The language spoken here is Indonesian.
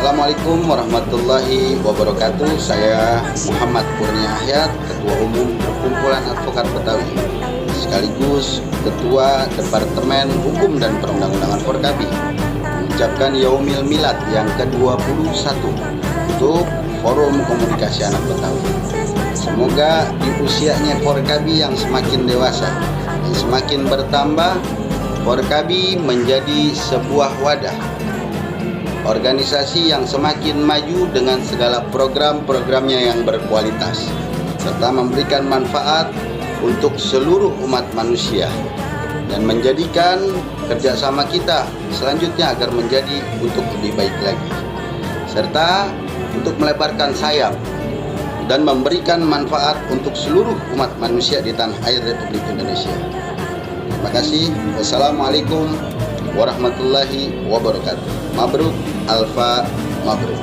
Assalamualaikum warahmatullahi wabarakatuh. Saya Muhammad Kurnia Hayat, Ketua Umum Perkumpulan Advokat Betawi, sekaligus Ketua Departemen Hukum dan Perundang-undangan Forkabi, mengucapkan Yaumil Milad yang ke-21 untuk Forum Komunikasi Anak Betawi. Semoga di usianya Forkabi yang semakin dewasa dan semakin bertambah, Forkabi menjadi sebuah wadah organisasi yang semakin maju dengan segala program-programnya yang berkualitas serta memberikan manfaat untuk seluruh umat manusia dan menjadikan kerjasama kita selanjutnya agar menjadi untuk lebih baik lagi, serta untuk melebarkan sayap dan memberikan manfaat untuk seluruh umat manusia di tanah air Republik Indonesia. Terima kasih. Wassalamualaikum warahmatullahi wabarakatuh. Mabruk, alfa, mabruk.